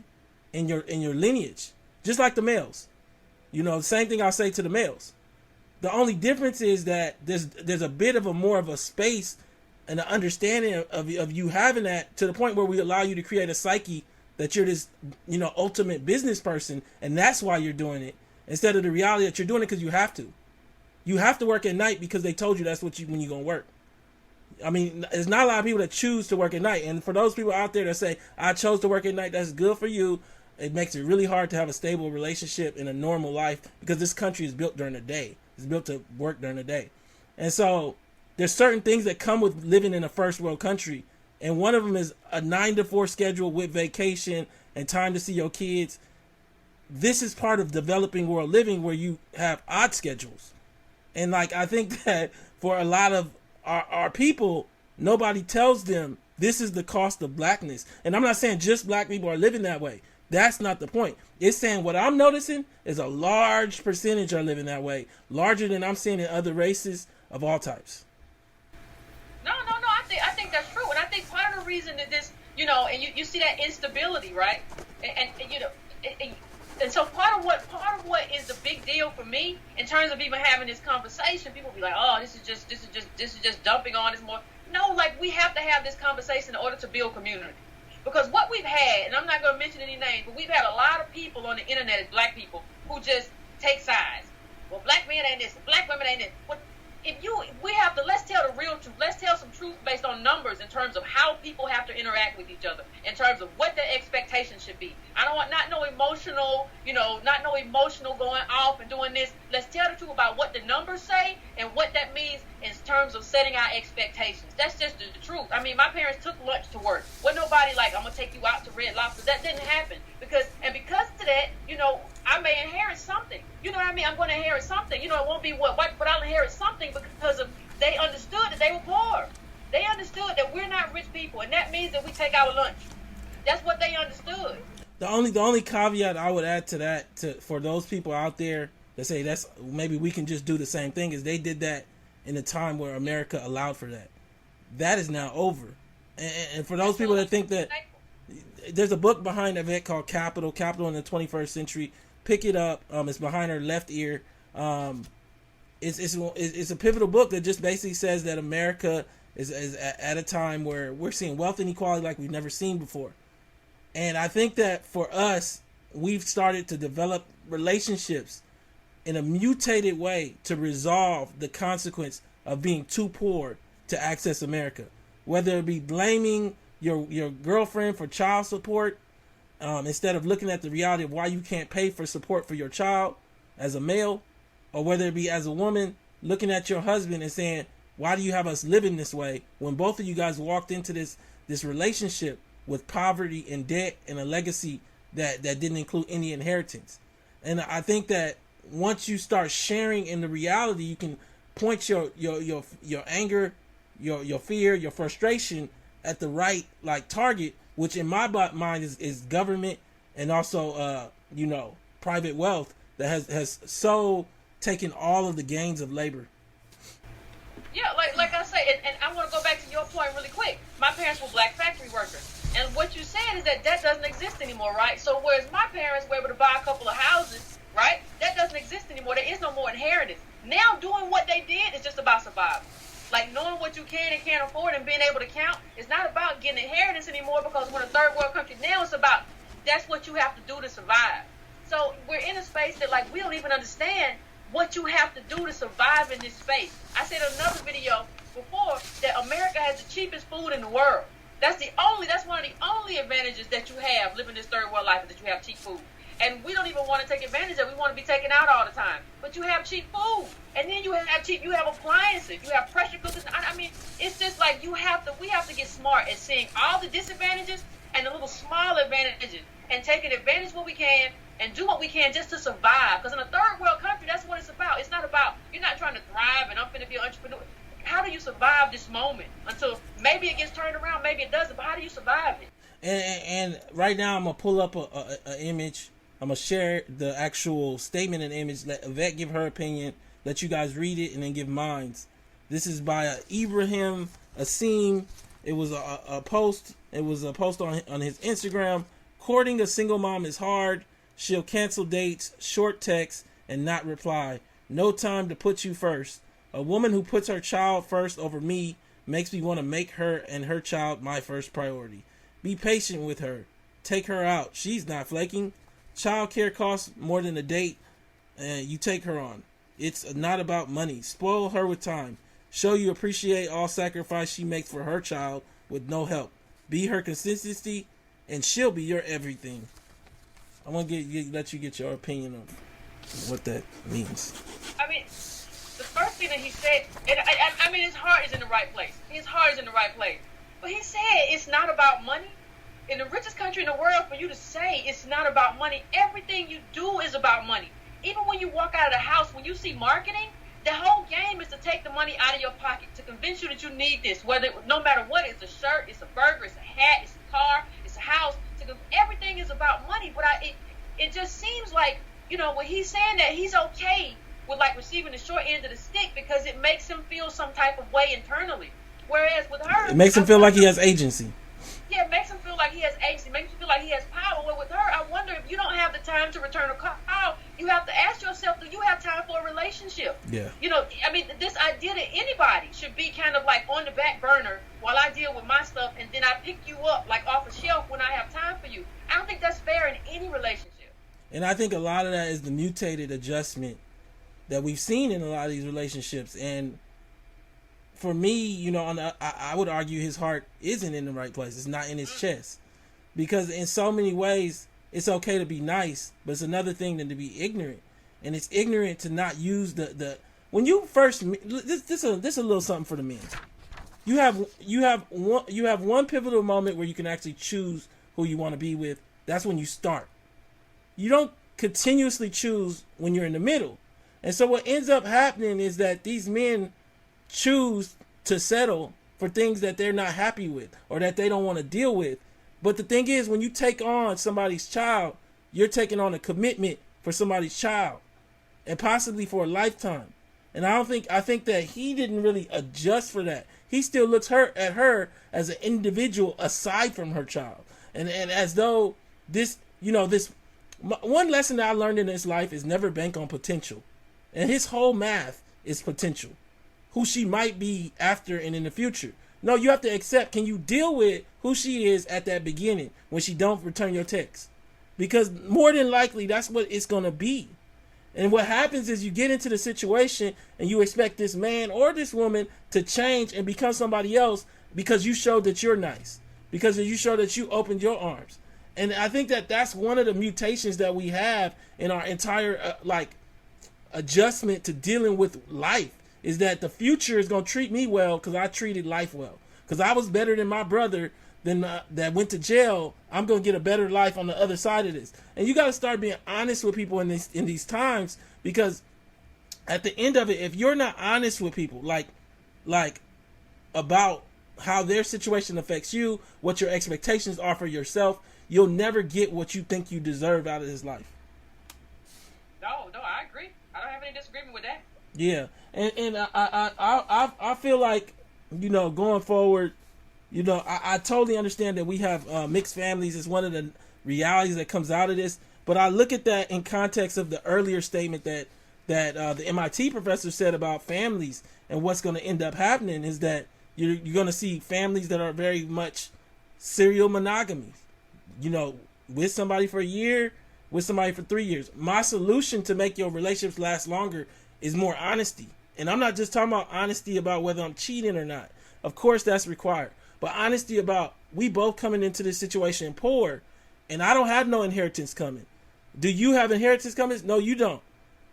in your lineage. just like the males. You know, the same thing I'll say to the males. The only difference is that there's a bit of a more of a space and an understanding of you having that, to the point where we allow you to create a psyche that you're this, you know, ultimate business person, and that's why you're doing it, instead of the reality that you're doing it because you have to. You have to work at night because they told you that's when you're going to work. I mean, there's not a lot of people that choose to work at night. And for those people out there that say, I chose to work at night, that's good for you. It makes it really hard to have a stable relationship in a normal life, because this country is built during the day. It's built to work during the day. And so there's certain things that come with living in a first world country. And one of them is a 9-to-4 schedule with vacation and time to see your kids. This is part of developing world living, where you have odd schedules. And like, I think that for a lot of our people, nobody tells them this is the cost of blackness. And I'm not saying just black people are living that way. That's not the point. It's saying what I'm noticing is a large percentage are living that way, larger than I'm seeing in other races of all types. No. I think that's true, and I think part of the reason that this, you know, and you see that instability, right? And you know, and so part of what is the big deal for me in terms of even having this conversation, people be like, oh, this is just dumping on this more. No, like, we have to have this conversation in order to build community. Because what we've had, and I'm not going to mention any names, but we've had a lot of people on the internet as black people who just take sides. Well, black men ain't this, black women ain't this. Well, let's tell the real truth. Let's tell some truth based on numbers in terms of how people have to interact with each other, in terms of what their expectations should be. I don't want not no emotional going off and doing this. Let's tell the truth about what the numbers say and what that means in terms of setting our expectations. That's just the truth. I mean, my parents took lunch to work. Wasn't nobody like, I'm going to take you out to Red Lobster. That didn't happen. Because of that, you know, I may inherit something. You know what I mean? I'm going to inherit something. You know, it won't be what, but I'll inherit something because of they understood that they were poor. They understood that we're not rich people, and that means that we take our lunch. That's what they understood. The only caveat I would add to that, for those people out there that say that's maybe we can just do the same thing, is they did that in a time where America allowed for that. That is now over. And for those people that think that, there's a book behind Yvette called Capital in the 21st Century. Pick it up. It's behind her left ear. It's a pivotal book that just basically says that America is at a time where we're seeing wealth inequality like we've never seen before. And I think that for us, we've started to develop relationships in a mutated way to resolve the consequence of being too poor to access America. Whether it be blaming your girlfriend for child support, instead of looking at the reality of why you can't pay for support for your child as a male, or whether it be as a woman looking at your husband and saying, why do you have us living this way, when both of you guys walked into this relationship with poverty and debt and a legacy that didn't include any inheritance. And I think that once you start sharing in the reality, you can point your anger, your fear, your frustration at the right target, which in my mind is government, and also private wealth that has so taken all of the gains of labor. Yeah, like I say, and I want to go back to your point really quick. My parents were black factory workers. And what you said is that doesn't exist anymore, right? So whereas my parents were able to buy a couple of houses, right? That doesn't exist anymore. There is no more inheritance. Now doing what they did is just about survival. Like knowing what you can and can't afford and being able to count. It's not about getting inheritance anymore, because we're in a third world country. Now it's about that's what you have to do to survive. So we're in a space that we don't even understand what you have to do to survive in this space. I said in another video before that America has the cheapest food in the world. That's one of the only advantages that you have living this third world life, is that you have cheap food. And we don't even want to take advantage of it. We want to be taken out all the time. But you have cheap food. And then you have appliances. You have pressure cookers. I mean, it's just like we have to get smart at seeing all the disadvantages and the little small advantages, and taking advantage of what we can and do what we can just to survive. Because in a third world country, that's what it's about. It's not about, you're not trying to thrive and I'm going to be an entrepreneur. How do you survive this moment until maybe it gets turned around, maybe it doesn't, but how do you survive it? And right now I'm going to pull up a image. I'm going to share the actual statement and image, let Yvette give her opinion, let you guys read it, and then give mine. This is by Ibrahim Asim. It was a post. It was a post on his Instagram. Courting a single mom is hard. She'll cancel dates, short texts, and not reply. No time to put you first. A woman who puts her child first over me makes me want to make her and her child my first priority. Be patient with her. Take her out. She's not flaking. Child care costs more than a date you take her on. It's not about money. Spoil her with time. Show you appreciate all sacrifice she makes for her child with no help. Be her consistency, and she'll be your everything. I want to let you get your opinion on what that means. I mean, the first thing that he said, and I mean, his heart is in the right place. His heart is in the right place. But he said it's not about money. In the richest country in the world, for you to say it's not about money, everything you do is about money. Even when you walk out of the house, when you see marketing, the whole game is to take the money out of your pocket to convince you that you need this. No matter what, it's a shirt, it's a burger, it's a hat, it's a car, it's a house. Everything is about money. But it just seems like, when he's saying that, he's okay with like receiving the short end of the stick because it makes him feel some type of way internally. Whereas with her, it makes him feel like he has agency. Yeah, it makes him feel like he has agency. It makes him feel like he has power. Well, with her, I wonder if you don't have the time to return a call. You have to ask yourself, do you have time for a relationship? Yeah. I mean, this idea that anybody should be kind of like on the back burner while I deal with my stuff, and then I pick you up like off a shelf when I have time for you. I don't think that's fair in any relationship. And I think a lot of that is the mutated adjustment that we've seen in a lot of these relationships. And for me, I would argue his heart isn't in the right place. It's not in his chest. Because in so many ways, it's okay to be nice, but it's another thing than to be ignorant. And it's ignorant to not use the when you first, this a little something for the men. You have one pivotal moment where you can actually choose who you want to be with. That's when you start. You don't continuously choose when you're in the middle. And so what ends up happening is that these men choose to settle for things that they're not happy with or that they don't want to deal with. But the thing is, when you take on somebody's child, you're taking on a commitment for somebody's child and possibly for a lifetime. And I think that he didn't really adjust for that. He still looks at her as an individual aside from her child. And as though this one lesson that I learned in this life is never bank on potential. And his whole math is potential. Who she might be after and in the future. No, you have to accept, can you deal with who she is at that beginning when she don't return your text? Because more than likely, that's what it's going to be. And what happens is you get into the situation and you expect this man or this woman to change and become somebody else because you showed that you're nice. Because you showed that you opened your arms. And I think that that's one of the mutations that we have in our entire adjustment to dealing with life. Is that the future is going to treat me well because I treated life well. Because I was better than my brother that went to jail. I'm going to get a better life on the other side of this. And you got to start being honest with people in these times, because at the end of it, if you're not honest with people, like about how their situation affects you, what your expectations are for yourself, you'll never get what you think you deserve out of this life. No, I agree. I don't have any disagreement with that. Yeah, and I feel like, going forward, I totally understand that we have mixed families. It's one of the realities that comes out of this. But I look at that in context of the earlier statement that the MIT professor said about families, and what's going to end up happening is that you're going to see families that are very much serial monogamy. With somebody for a year, with somebody for 3 years. My solution to make your relationships last longer is more honesty. And I'm not just talking about honesty about whether I'm cheating or not. Of course, that's required. But honesty about we both coming into this situation poor, and I don't have no inheritance coming. Do you have inheritance coming? No, you don't.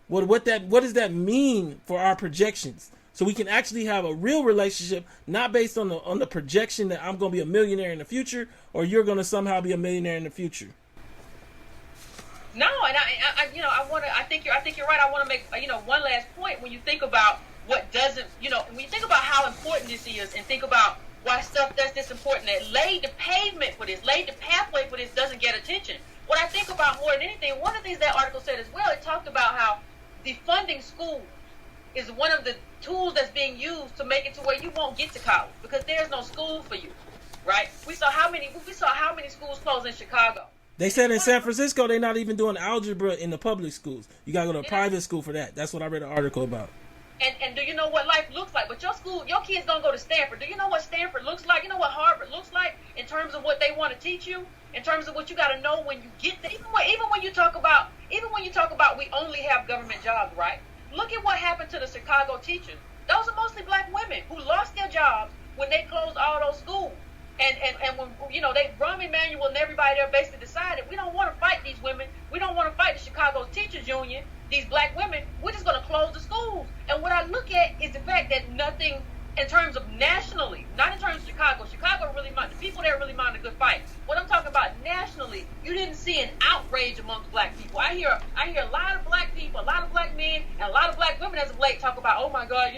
What does that mean for our projections? So we can actually have a real relationship, not based on the projection that I'm going to be a millionaire in the future, or you're going to somehow be a millionaire in the future. No, and I think you're right. I want to make one last point. When you think about what doesn't, when you think about how important this is, and think about why stuff that's this important that laid the pavement for this, laid the pathway for this doesn't get attention. What I think about more than anything, one of the things that article said as well, it talked about how defunding schools is one of the tools that's being used to make it to where you won't get to college because there's no school for you, right? We saw how many schools close in Chicago. They said in San Francisco they're not even doing algebra in the public schools. You gotta go to a private school for that. That's what I read an article about. And do you know what life looks like? But your kids don't go to Stanford. Do you know what Stanford looks like? You know what Harvard looks like in terms of what they want to teach you? In terms of what you got to know when you get there? Even when you talk about we only have government jobs, right? Look at what happened to the Chicago teachers. Those are mostly black women who lost their jobs when they closed all those schools. And when, they Rahm Emanuel and everybody there basically decided, we don't want to fight these women. We don't want to fight the Chicago Teachers Union, these black women. We're just going to close the schools. And what I look at is the fact that nothing in terms of nationally, not in terms of Chicago. Chicago really mind, the people there really mind a good fight. What I'm talking about nationally, you didn't see an outrage amongst black people. I hear a lot of black people, a lot of black men, and a lot of black women as of late talk about, oh my God,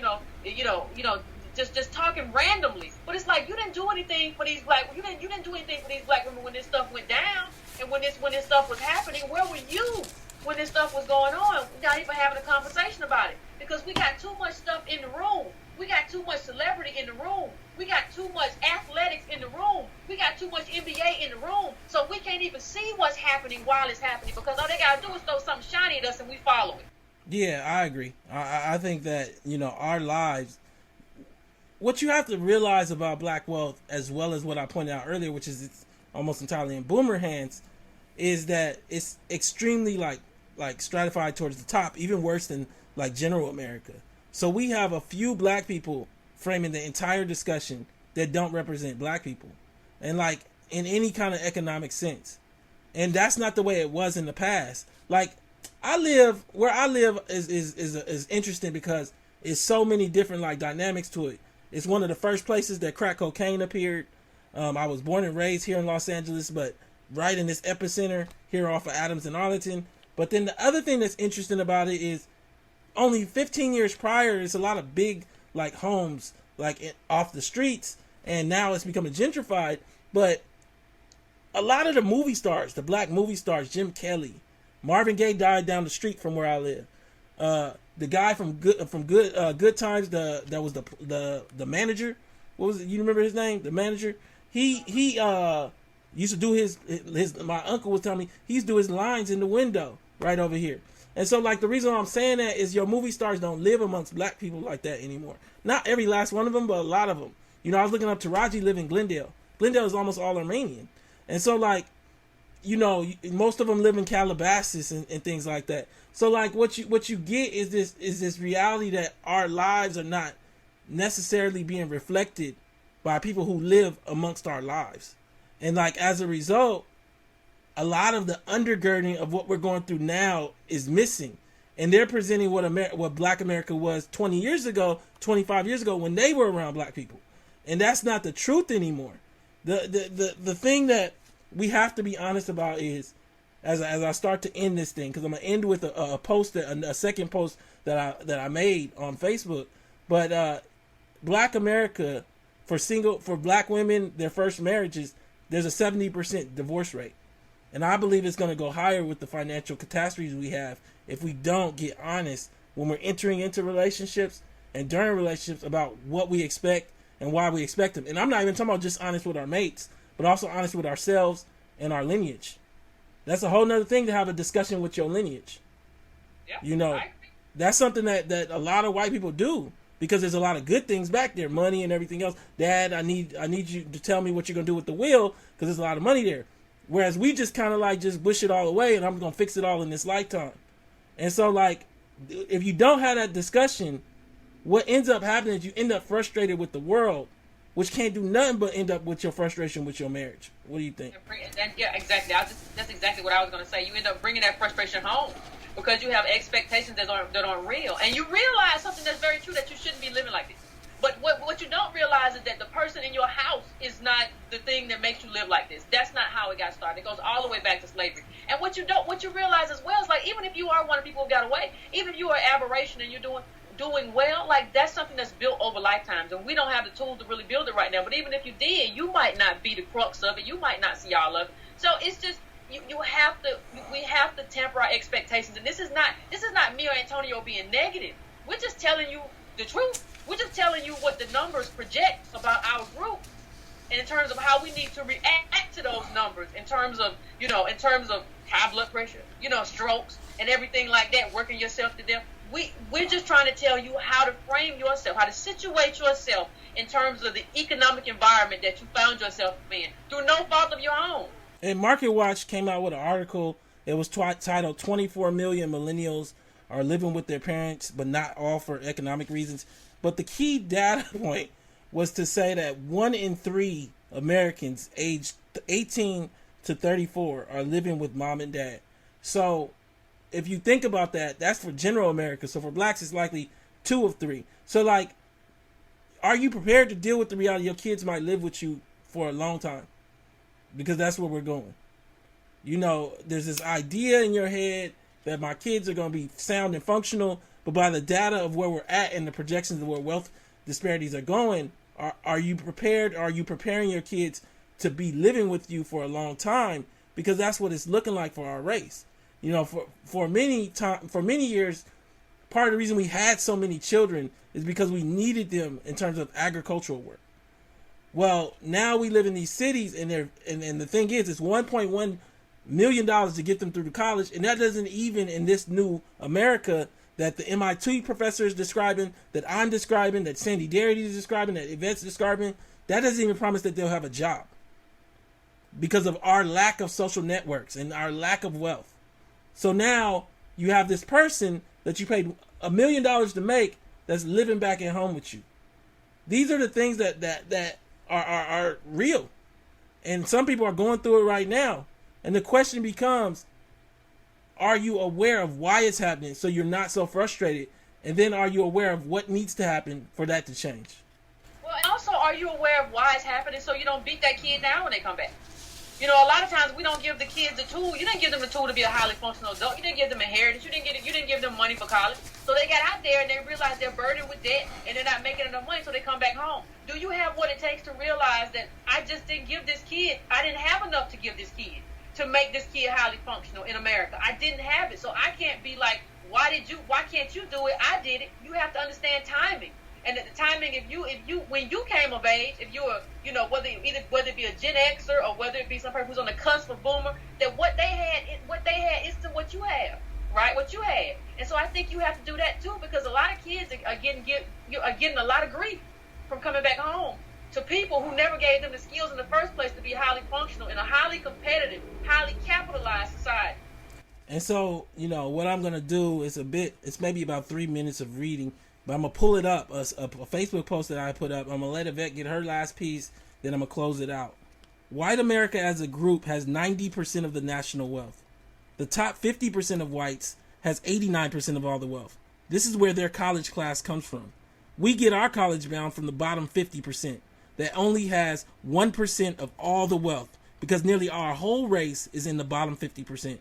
just talking randomly. But it's like you didn't do anything for these black women when this stuff went down and when this stuff was happening. Where were you when this stuff was going on? We're not even having a conversation about it because we got too much stuff in the room. We got too much celebrity in the room. We got too much athletics in the room. We got too much NBA in the room. So we can't even see what's happening while it's happening because all they got to do is throw something shiny at us and we follow it. Yeah, I agree. I think that, our lives, what you have to realize about black wealth, as well as what I pointed out earlier, which is it's almost entirely in boomer hands, is that it's extremely like stratified towards the top, even worse than like general America. So we have a few black people framing the entire discussion that don't represent black people, and like in any kind of economic sense. And that's not the way it was in the past. Like where I live is interesting because it's so many different like dynamics to it. It's one of the first places that crack cocaine appeared. I was born and raised here in Los Angeles, but right in this epicenter here off of Adams and Arlington. But then the other thing that's interesting about it is only 15 years prior, it's a lot of big like homes like off the streets, and now it's becoming gentrified. But a lot of the movie stars, the black movie stars, Jim Kelly, Marvin Gaye died down the street from where I live. The guy from Good Times, that was the manager. What was it? You remember his name? The manager. He used to do his. My uncle was telling me he used to do his lines in the window right over here. And so, like, the reason why I'm saying that is your movie stars don't live amongst black people like that anymore. Not every last one of them, but a lot of them. I was looking up Taraji live in Glendale. Glendale is almost all Armenian. And so, like, most of them live in Calabasas and things like that. So, like, what you get is this reality that our lives are not necessarily being reflected by people who live amongst our lives. And, like, as a result, a lot of the undergirding of what we're going through now is missing. And they're presenting what Black America was 20 years ago, 25 years ago when they were around black people. And that's not the truth anymore. The thing that we have to be honest about is, as I start to end this thing, because I'm going to end with a post, a second post that I made on Facebook. But Black America, for black women, their first marriages, there's a 70% divorce rate. And I believe it's going to go higher with the financial catastrophes we have if we don't get honest when we're entering into relationships and during relationships about what we expect and why we expect them. And I'm not even talking about just honest with our mates, but also honest with ourselves and our lineage. That's a whole nother thing to have a discussion with your lineage. Yeah, that's something that a lot of white people do because there's a lot of good things back there, money and everything else. Dad, I need you to tell me what you're going to do with the will because there's a lot of money there. Whereas we just kind of like just push it all away and I'm going to fix it all in this lifetime. And so like, if you don't have that discussion, what ends up happening is you end up frustrated with the world, which can't do nothing but end up with your frustration with your marriage. What do you think? Yeah, exactly. That's exactly what I was going to say. You end up bringing that frustration home because you have expectations that aren't real. And you realize something that's very true, that you shouldn't be living like this. But what you don't realize is that the person in your house is not the thing that makes you live like this. That's not how it got started. It goes all the way back to slavery. And what you realize as well is like, even if you are one of the people who got away, even if you are an aberration and you're doing well, like that's something that's built over lifetimes. And we don't have the tools to really build it right now. But even if you did, you might not be the crux of it. You might not see all of it. So it's just we have to temper our expectations. And this is not me or Antonio being negative. We're just telling you the truth. We're just telling you what the numbers project about our group. and in terms of how we need to react to those numbers, in terms of high blood pressure, strokes and everything like that, working yourself to death. We're just trying to tell you how to frame yourself, how to situate yourself in terms of the economic environment that you found yourself in through no fault of your own. And Market Watch came out with an article. It was titled 24 million millennials are living with their parents, but not all for economic reasons. But the key data point was to say that 1 in 3 Americans aged 18 to 34 are living with mom and dad. So if you think about that, that's for general America. So for blacks, it's likely 2 of 3. So like, are you prepared to deal with the reality your kids might live with you for a long time? Because that's where we're going. There's this idea in your head that my kids are going to be sound and functional, but by the data of where we're at and the projections of where wealth disparities are going, are you prepared? Are you preparing your kids to be living with you for a long time? Because that's what it's looking like for our race. For many years, part of the reason we had so many children is because we needed them in terms of agricultural work. Well, now we live in these cities, and the thing is, it's $1.1 million to get them through to college, and that doesn't even, in this new America that the MIT professor is describing, that I'm describing, that Sandy Darity is describing, that Yvette's describing, that doesn't even promise that they'll have a job because of our lack of social networks and our lack of wealth. So now you have this person that you paid $1 million to make that's living back at home with you. These are the things that are real. And some people are going through it right now. And the question becomes, are you aware of why it's happening so you're not so frustrated? And then are you aware of what needs to happen for that to change? Well, and also, are you aware of why it's happening so you don't beat that kid down when they come back? A lot of times we don't give the kids the tool. You didn't give them the tool to be a highly functional adult. You didn't give them inheritance. You didn't give them money for college. So they got out there and they realized they're burdened with debt and they're not making enough money, so they come back home. Do you have what it takes to realize that I just didn't give this kid, I didn't have enough to give this kid to make this kid highly functional in America? I didn't have it. So I can't be like, why can't you do it? I did it. You have to understand timing. And at the timing, if you when you came of age, if you were, whether it be a Gen Xer or whether it be some person who's on the cusp of boomer, that what they had is to what you have, right? What you had. And so I think you have to do that too, because a lot of kids are getting a lot of grief from coming back home to people who never gave them the skills in the first place to be highly functional in a highly competitive, highly capitalized society. And so, what I'm going to do is it's maybe about 3 minutes of reading, but I'm going to pull it up, a Facebook post that I put up. I'm going to let Yvette get her last piece, then I'm going to close it out. White America as a group has 90% of the national wealth. The top 50% of whites has 89% of all the wealth. This is where their college class comes from. We get our college bound from the bottom 50% that only has 1% of all the wealth, because nearly our whole race is in the bottom 50%.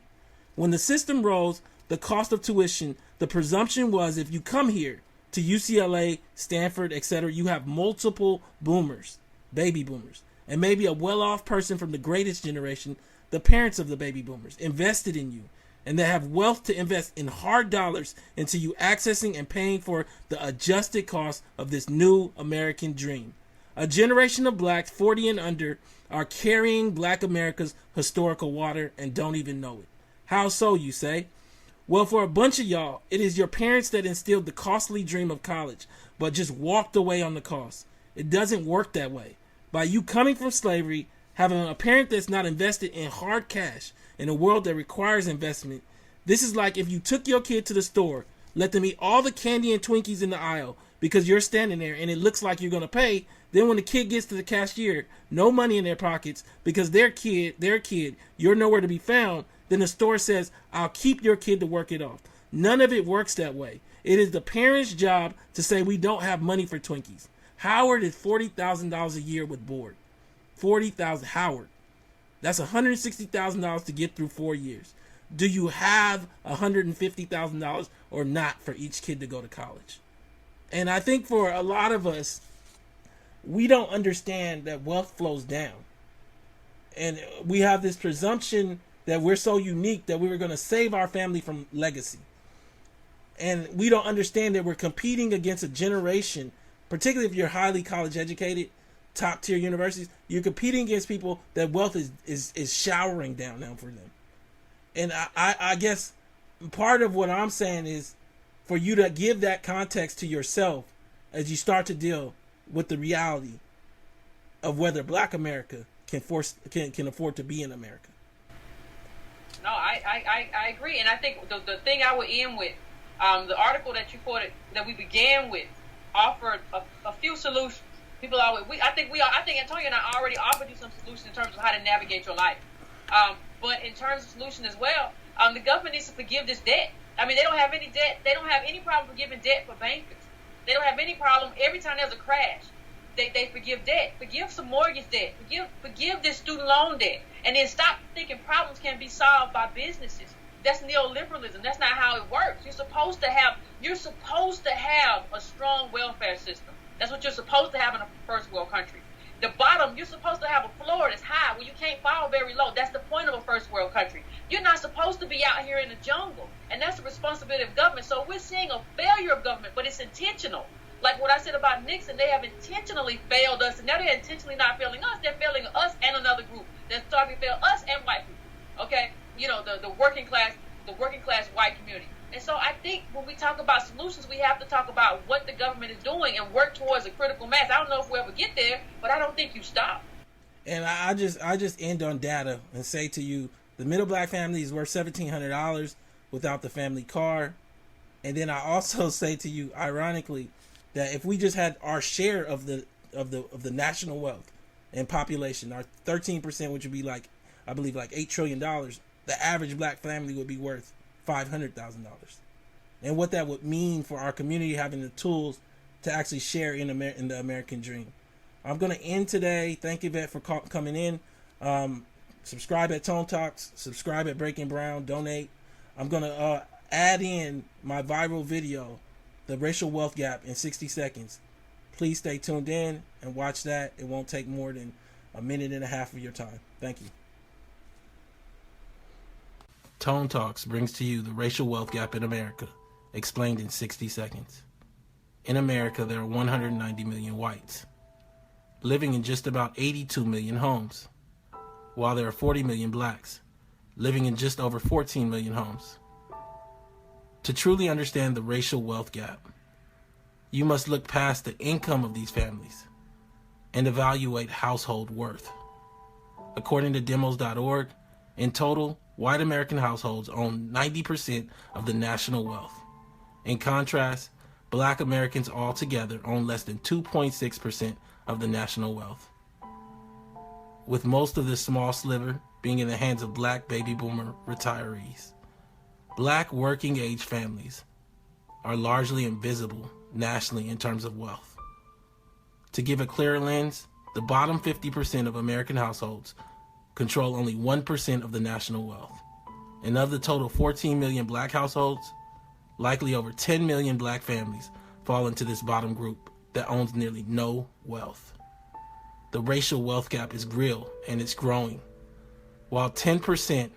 When the system rose, the cost of tuition, the presumption was if you come here to UCLA, Stanford, etc., you have multiple boomers, baby boomers, and maybe a well-off person from the greatest generation, the parents of the baby boomers, invested in you, and they have wealth to invest in hard dollars into you accessing and paying for the adjusted cost of this new American dream. A generation of blacks 40 and under are carrying Black America's historical water and don't even know it. How so, you say? Well, for a bunch of y'all, it is your parents that instilled the costly dream of college, but just walked away on the cost. It doesn't work that way. By you coming from slavery, having a parent that's not invested in hard cash in a world that requires investment, this is like if you took your kid to the store, let them eat all the candy and Twinkies in the aisle because you're standing there and it looks like you're going to pay. Then when the kid gets to the cashier, no money in their pockets because their kid, you're nowhere to be found. Then the store says, I'll keep your kid to work it off. None of it works that way. It is the parent's job to say we don't have money for Twinkies. Howard is $40,000 a year with board. $40,000, Howard. That's $160,000 to get through 4 years. Do you have $150,000 or not for each kid to go to college? And I think for a lot of us, we don't understand that wealth flows down. And we have this presumption that we're so unique that we were going to save our family from legacy. And we don't understand that we're competing against a generation, particularly if you're highly college educated, top tier universities. You're competing against people that wealth is showering down now for them. And I guess part of what I'm saying is for you to give that context to yourself as you start to deal with the reality of whether Black America can afford to be in America. No, I agree, and I think the thing I would end with, the article that you quoted that we began with, offered a few solutions. People always, I think Antonio and I already offered you some solutions in terms of how to navigate your life. But in terms of solution as well, the government needs to forgive this debt. I mean, they don't have any debt. They don't have any problem forgiving debt for bankers. They don't have any problem every time there's a crash. They forgive debt. Forgive some mortgage debt. Forgive this student loan debt. And then stop thinking problems can be solved by businesses. That's neoliberalism. That's not how it works. You're supposed to have a strong welfare system. That's what you're supposed to have in a first world country. The bottom, you're supposed to have a floor that's high where you can't fall very low. That's the point of a first world country. You're not supposed to be out here in the jungle. And that's the responsibility of government. So we're seeing a failure of government, but it's intentional. Like what I said about Nixon, they have intentionally failed us, and now they're intentionally not failing us. They're failing us and another group. They're starting to fail us and white people. Okay, the working class white community. And so I think when we talk about solutions, we have to talk about what the government is doing and work towards a critical mass. I don't know if we'll ever get there, but I don't think you stop. And I just end on data and say to you, the middle Black family is worth $1,700 without the family car. And then I also say to you, ironically, that if we just had our share of the national wealth and population, our 13%, which would be like, I believe, like $8 trillion, the average Black family would be worth $500,000. And what that would mean for our community having the tools to actually share in the American dream. I'm going to end today. Thank you, Yvette, for coming in. Subscribe at Tone Talks. Subscribe at Breaking Brown. Donate. I'm going to add in my viral video, The Racial Wealth Gap in 60 Seconds. Please stay tuned in and watch that. It won't take more than a minute and a half of your time. Thank you. Tone Talks brings to you the racial wealth gap in America, explained in 60 seconds. In America, there are 190 million whites, living in just about 82 million homes, while there are 40 million Blacks, living in just over 14 million homes. To truly understand the racial wealth gap, you must look past the income of these families and evaluate household worth. According to demos.org, in total, white American households own 90% of the national wealth. In contrast, Black Americans altogether own less than 2.6% of the national wealth, with most of this small sliver being in the hands of Black baby boomer retirees. Black working age families are largely invisible nationally in terms of wealth. To give a clearer lens, the bottom 50% of American households control only 1% of the national wealth. And of the total 14 million Black households, likely over 10 million Black families fall into this bottom group that owns nearly no wealth. The racial wealth gap is real and it's growing. While 10%,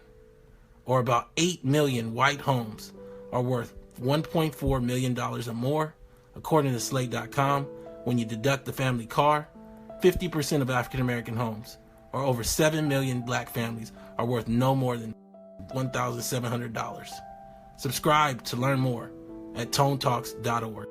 or about 8 million white homes, are worth $1.4 million or more, according to Slate.com, when you deduct the family car, 50% of African American homes, or over 7 million Black families, are worth no more than $1,700. Subscribe to learn more at tonetalks.org.